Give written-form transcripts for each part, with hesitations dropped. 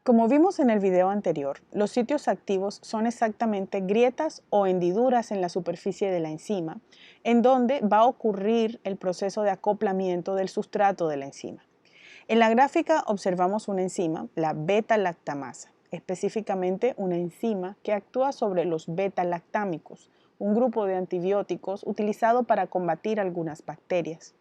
Como vimos en el video anterior, los sitios activos son exactamente grietas o hendiduras en la superficie de la enzima, en donde va a ocurrir el proceso de acoplamiento del sustrato de la enzima. En la gráfica observamos una enzima, la beta-lactamasa, específicamente una enzima que actúa sobre los beta-lactámicos, un grupo de antibióticos utilizado para combatir algunas bacterias.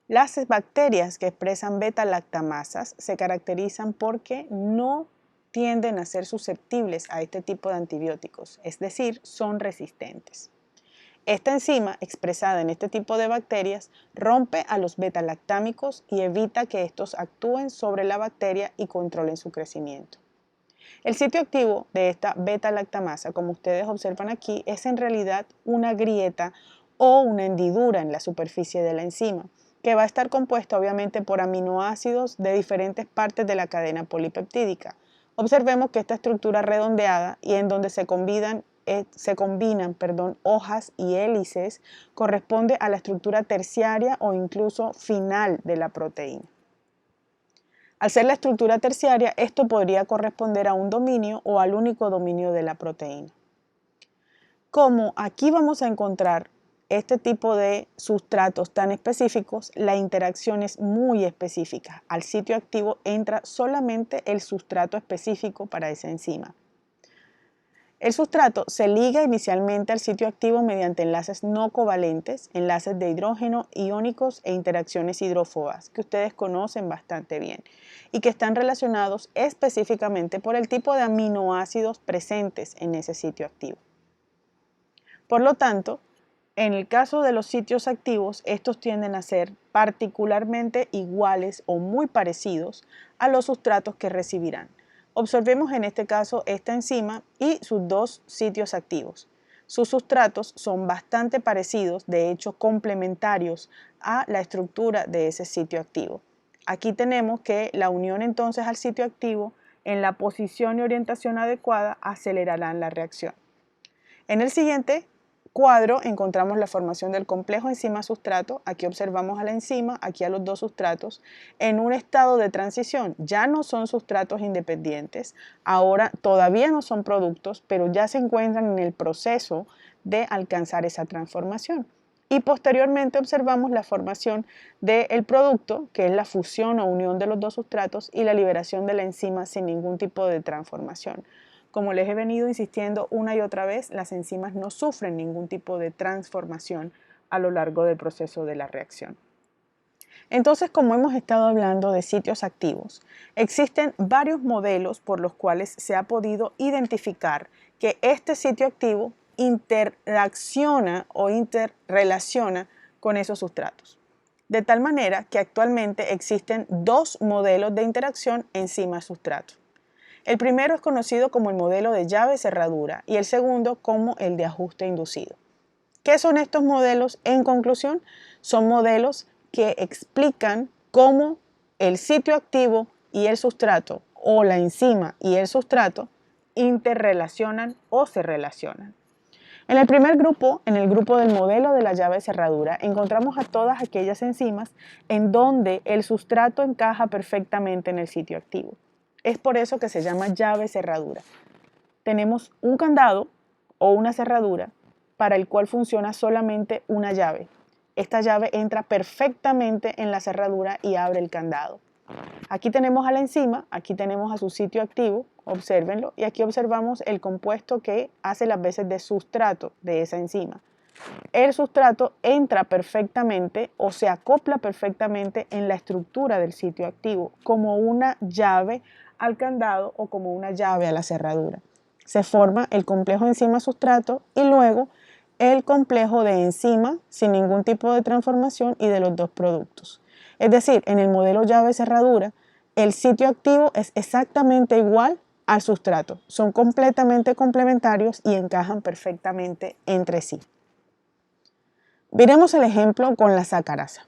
Las bacterias que expresan beta-lactamasas se caracterizan porque no tienden a ser susceptibles a este tipo de antibióticos, es decir, son resistentes. Esta enzima, expresada en este tipo de bacterias, rompe a los beta-lactámicos y evita que estos actúen sobre la bacteria y controlen su crecimiento. El sitio activo de esta beta-lactamasa, como ustedes observan aquí, es en realidad una grieta o una hendidura en la superficie de la enzima, que va a estar compuesta obviamente por aminoácidos de diferentes partes de la cadena polipeptídica. Observemos que esta estructura redondeada y en donde se combinan hojas y hélices corresponde a la estructura terciaria o incluso final de la proteína. Al ser la estructura terciaria, esto podría corresponder a un dominio o al único dominio de la proteína. Como aquí vamos a encontrar este tipo de sustratos tan específicos, la interacción es muy específica. Al sitio activo entra solamente el sustrato específico para esa enzima. El sustrato se liga inicialmente al sitio activo mediante enlaces no covalentes, enlaces de hidrógeno iónicos e interacciones hidrófobas, que ustedes conocen bastante bien y que están relacionados específicamente por el tipo de aminoácidos presentes en ese sitio activo. Por lo tanto, en el caso de los sitios activos, estos tienden a ser particularmente iguales o muy parecidos a los sustratos que recibirán. Observemos en este caso esta enzima y sus dos sitios activos. Sus sustratos son bastante parecidos, de hecho complementarios a la estructura de ese sitio activo. Aquí tenemos que la unión entonces al sitio activo en la posición y orientación adecuada acelerarán la reacción. En el siguiente cuadro encontramos la formación del complejo enzima-sustrato. Aquí observamos a la enzima, aquí a los dos sustratos, en un estado de transición. Ya no son sustratos independientes, ahora todavía no son productos, pero ya se encuentran en el proceso de alcanzar esa transformación. Y posteriormente observamos la formación del producto, que es la fusión o unión de los dos sustratos, y la liberación de la enzima sin ningún tipo de transformación. Como les he venido insistiendo una y otra vez, las enzimas no sufren ningún tipo de transformación a lo largo del proceso de la reacción. Entonces, como hemos estado hablando de sitios activos, existen varios modelos por los cuales se ha podido identificar que este sitio activo interacciona o interrelaciona con esos sustratos. De tal manera que actualmente existen dos modelos de interacción enzima-sustrato. El primero es conocido como el modelo de llave-cerradura y el segundo como el de ajuste inducido. ¿Qué son estos modelos? En conclusión, son modelos que explican cómo el sitio activo y el sustrato o la enzima y el sustrato interrelacionan o se relacionan. En el primer grupo, en el grupo del modelo de la llave-cerradura, encontramos a todas aquellas enzimas en donde el sustrato encaja perfectamente en el sitio activo. Es por eso que se llama llave-cerradura. Tenemos un candado o una cerradura para el cual funciona solamente una llave. Esta llave entra perfectamente en la cerradura y abre el candado. Aquí tenemos a la enzima, aquí tenemos a su sitio activo, obsérvenlo, y aquí observamos el compuesto que hace las veces de sustrato de esa enzima. El sustrato entra perfectamente o se acopla perfectamente en la estructura del sitio activo, como una llave al candado o como una llave a la cerradura. Se forma el complejo enzima-sustrato y luego el complejo de enzima sin ningún tipo de transformación y de los dos productos. Es decir, en el modelo llave-cerradura, el sitio activo es exactamente igual al sustrato. Son completamente complementarios y encajan perfectamente entre sí. Veremos el ejemplo con la sacarasa.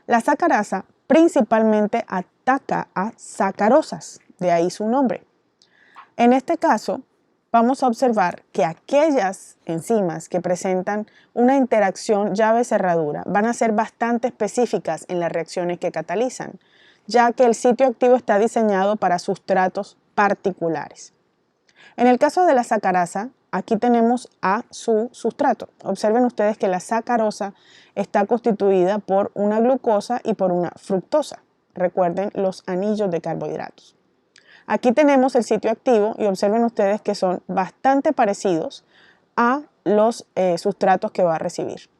La sacarasa principalmente ataca a sacarosas, de ahí su nombre. En este caso, vamos a observar que aquellas enzimas que presentan una interacción llave-cerradura van a ser bastante específicas en las reacciones que catalizan, ya que el sitio activo está diseñado para sustratos particulares. En el caso de la sacarasa, aquí tenemos a su sustrato. Observen ustedes que la sacarosa está constituida por una glucosa y por una fructosa. Recuerden los anillos de carbohidratos. Aquí tenemos el sitio activo y observen ustedes que son bastante parecidos a los sustratos que va a recibir.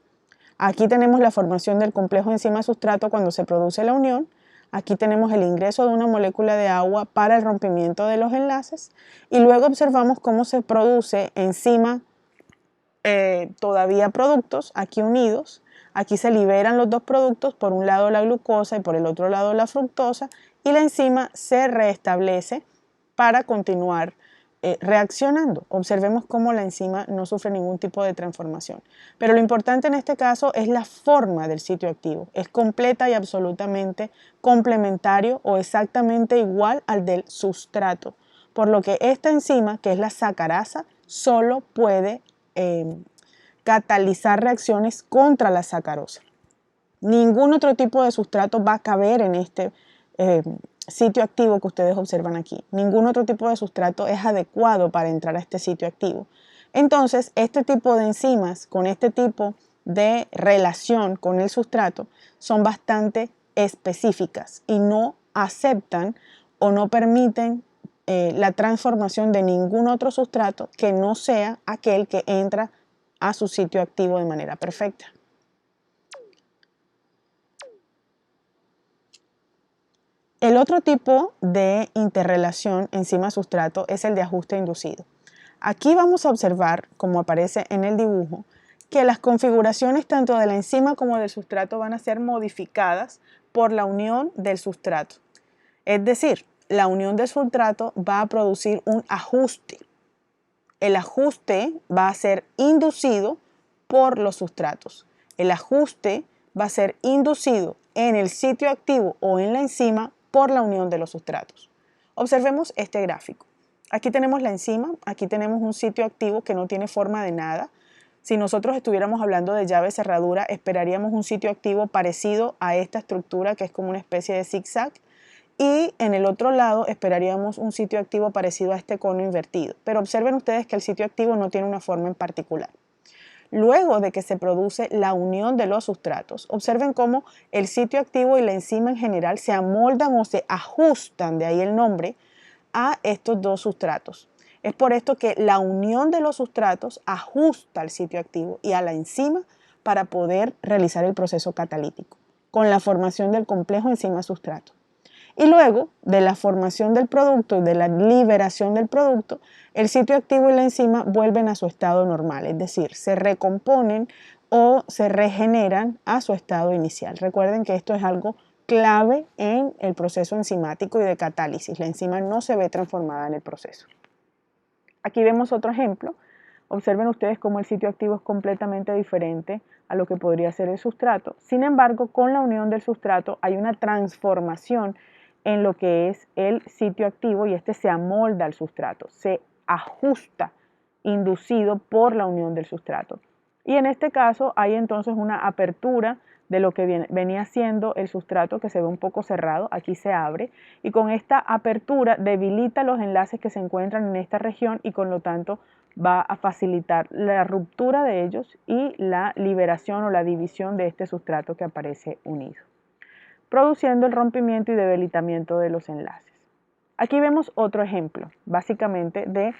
Aquí tenemos la formación del complejo enzima-sustrato cuando se produce la unión. Aquí tenemos el ingreso de una molécula de agua para el rompimiento de los enlaces y luego observamos cómo se produce enzima todavía productos aquí unidos. Aquí se liberan los dos productos, por un lado la glucosa y por el otro lado la fructosa, y la enzima se restablece para continuar reaccionando. Observemos cómo la enzima no sufre ningún tipo de transformación. Pero lo importante en este caso es la forma del sitio activo. Es completa y absolutamente complementario o exactamente igual al del sustrato. Por lo que esta enzima, que es la sacarasa, solo puede catalizar reacciones contra la sacarosa. Ningún otro tipo de sustrato va a caber en este sitio activo que ustedes observan aquí. Ningún otro tipo de sustrato es adecuado para entrar a este sitio activo. Entonces, este tipo de enzimas con este tipo de relación con el sustrato son bastante específicas y no aceptan o no permiten la transformación de ningún otro sustrato que no sea aquel que entra a su sitio activo de manera perfecta. El otro tipo de interrelación enzima-sustrato es el de ajuste inducido. Aquí vamos a observar, como aparece en el dibujo, que las configuraciones tanto de la enzima como del sustrato van a ser modificadas por la unión del sustrato. Es decir, la unión del sustrato va a producir un ajuste. El ajuste va a ser inducido por los sustratos. El ajuste va a ser inducido en el sitio activo o en la enzima por la unión de los sustratos. Observemos este gráfico. Aquí tenemos la enzima, aquí tenemos un sitio activo que no tiene forma de nada. Si nosotros estuviéramos hablando de llave cerradura, esperaríamos un sitio activo parecido a esta estructura que es como una especie de zigzag. Y en el otro lado esperaríamos un sitio activo parecido a este cono invertido. Pero observen ustedes que el sitio activo no tiene una forma en particular. Luego de que se produce la unión de los sustratos, observen cómo el sitio activo y la enzima en general se amoldan o se ajustan, de ahí el nombre, a estos dos sustratos. Es por esto que la unión de los sustratos ajusta al sitio activo y a la enzima para poder realizar el proceso catalítico, con la formación del complejo enzima-sustrato. Y luego de la formación del producto y de la liberación del producto, el sitio activo y la enzima vuelven a su estado normal, es decir, se recomponen o se regeneran a su estado inicial. Recuerden que esto es algo clave en el proceso enzimático y de catálisis. La enzima no se ve transformada en el proceso. Aquí vemos otro ejemplo. Observen ustedes cómo el sitio activo es completamente diferente a lo que podría ser el sustrato. Sin embargo, con la unión del sustrato hay una transformación en lo que es el sitio activo y este se amolda al sustrato, se ajusta, inducido por la unión del sustrato. Y en este caso hay entonces una apertura de lo que venía siendo el sustrato, que se ve un poco cerrado, aquí se abre, y con esta apertura debilita los enlaces que se encuentran en esta región y con lo tanto va a facilitar la ruptura de ellos y la liberación o la división de este sustrato que aparece unido, produciendo el rompimiento y debilitamiento de los enlaces. Aquí vemos otro ejemplo, básicamente de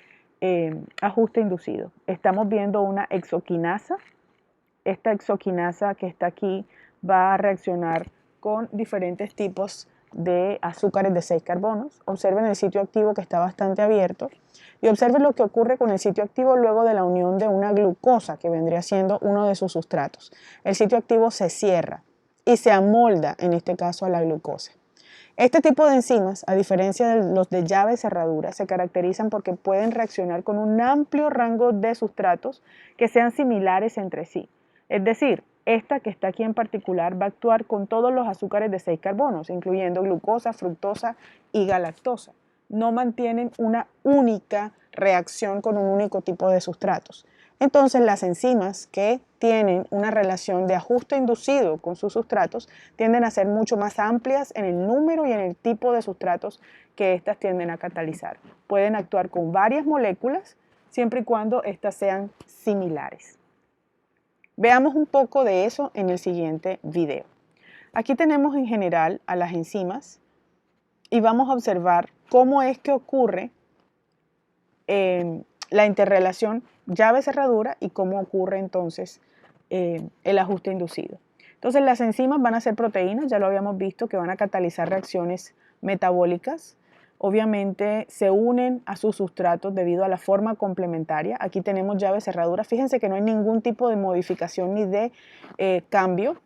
ajuste inducido. Estamos viendo una exoquinasa. Esta exoquinasa que está aquí va a reaccionar con diferentes tipos de azúcares de 6 carbonos. Observen el sitio activo que está bastante abierto y observen lo que ocurre con el sitio activo luego de la unión de una glucosa que vendría siendo uno de sus sustratos. El sitio activo se cierra y se amolda, en este caso, a la glucosa. Este tipo de enzimas, a diferencia de los de llave cerradura, se caracterizan porque pueden reaccionar con un amplio rango de sustratos que sean similares entre sí. Es decir, esta que está aquí en particular va a actuar con todos los azúcares de 6 carbonos, incluyendo glucosa, fructosa y galactosa. No mantienen una única reacción con un único tipo de sustratos. Entonces, las enzimas que tienen una relación de ajuste inducido con sus sustratos, tienden a ser mucho más amplias en el número y en el tipo de sustratos que éstas tienden a catalizar. Pueden actuar con varias moléculas siempre y cuando éstas sean similares. Veamos un poco de eso en el siguiente video. Aquí tenemos en general a las enzimas y vamos a observar cómo es que ocurre la interrelación llave-cerradura y cómo ocurre entonces el ajuste inducido. Entonces las enzimas van a ser proteínas, ya lo habíamos visto, que van a catalizar reacciones metabólicas. Obviamente se unen a sus sustratos debido a la forma complementaria. Aquí tenemos llave-cerradura. Fíjense que no hay ningún tipo de modificación ni de cambio.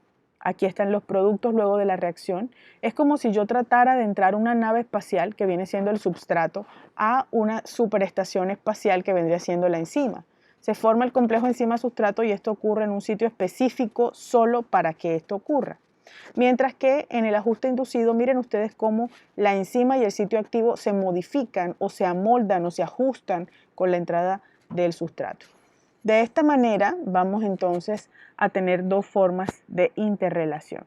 Aquí están los productos luego de la reacción. Es como si yo tratara de entrar a una nave espacial, que viene siendo el substrato, a una superestación espacial, que vendría siendo la enzima. Se forma el complejo enzima-sustrato y esto ocurre en un sitio específico solo para que esto ocurra. Mientras que en el ajuste inducido, miren ustedes cómo la enzima y el sitio activo se modifican o se amoldan o se ajustan con la entrada del sustrato. De esta manera vamos entonces a tener dos formas de interrelación.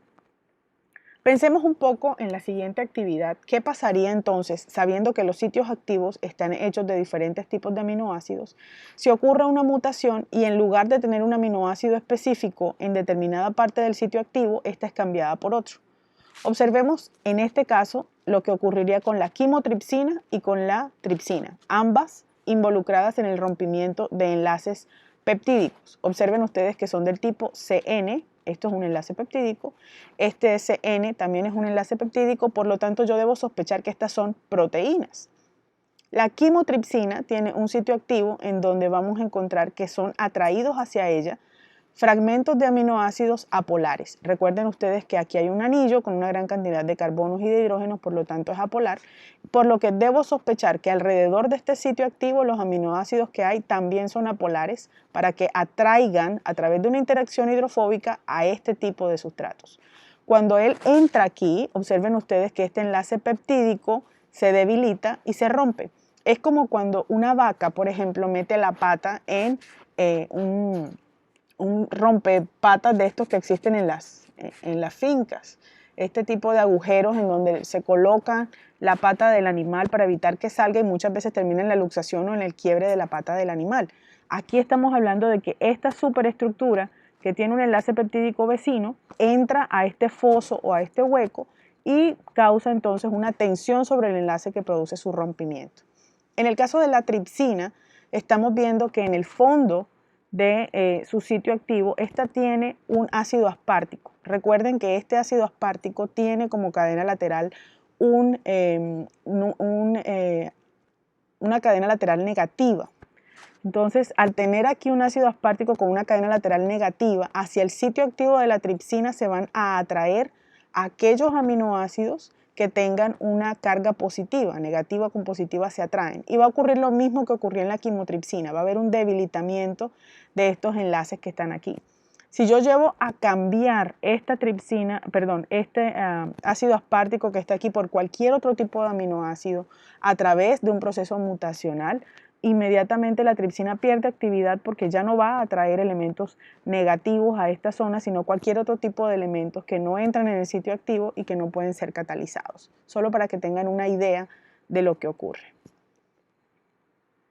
Pensemos un poco en la siguiente actividad. ¿Qué pasaría entonces, sabiendo que los sitios activos están hechos de diferentes tipos de aminoácidos, si ocurre una mutación y en lugar de tener un aminoácido específico en determinada parte del sitio activo, esta es cambiada por otro? Observemos en este caso lo que ocurriría con la quimotripsina y con la tripsina, ambas involucradas en el rompimiento de enlaces peptídicos. Observen ustedes que son del tipo CN, esto es un enlace peptídico, este CN también es un enlace peptídico, por lo tanto yo debo sospechar que estas son proteínas. La quimotripsina tiene un sitio activo en donde vamos a encontrar que son atraídos hacia ella fragmentos de aminoácidos apolares. Recuerden ustedes que aquí hay un anillo con una gran cantidad de carbonos y de hidrógenos, por lo tanto es apolar, por lo que debo sospechar que alrededor de este sitio activo los aminoácidos que hay también son apolares para que atraigan a través de una interacción hidrofóbica a este tipo de sustratos. Cuando él entra aquí, observen ustedes que este enlace peptídico se debilita y se rompe. Es como cuando una vaca, por ejemplo, mete la pata en un rompepatas de estos que existen en las fincas. Este tipo de agujeros en donde se coloca la pata del animal para evitar que salga y muchas veces termina en la luxación o en el quiebre de la pata del animal. Aquí estamos hablando de que esta superestructura que tiene un enlace peptídico vecino entra a este foso o a este hueco y causa entonces una tensión sobre el enlace que produce su rompimiento. En el caso de la tripsina, estamos viendo que en el fondo de su sitio activo, esta tiene un ácido aspartico. Recuerden que este ácido aspartico tiene como cadena lateral una cadena lateral negativa. Entonces, al tener aquí un ácido aspartico con una cadena lateral negativa, hacia el sitio activo de la tripsina se van a atraer aquellos aminoácidos que tengan una carga positiva, negativa con positiva se atraen. Y va a ocurrir lo mismo que ocurrió en la quimotripsina, va a haber un debilitamiento de estos enlaces que están aquí. Si yo llevo a cambiar esta tripsina, este ácido aspartico que está aquí por cualquier otro tipo de aminoácido a través de un proceso mutacional, inmediatamente la tripsina pierde actividad porque ya no va a atraer elementos negativos a esta zona, sino cualquier otro tipo de elementos que no entran en el sitio activo y que no pueden ser catalizados. Solo para que tengan una idea de lo que ocurre.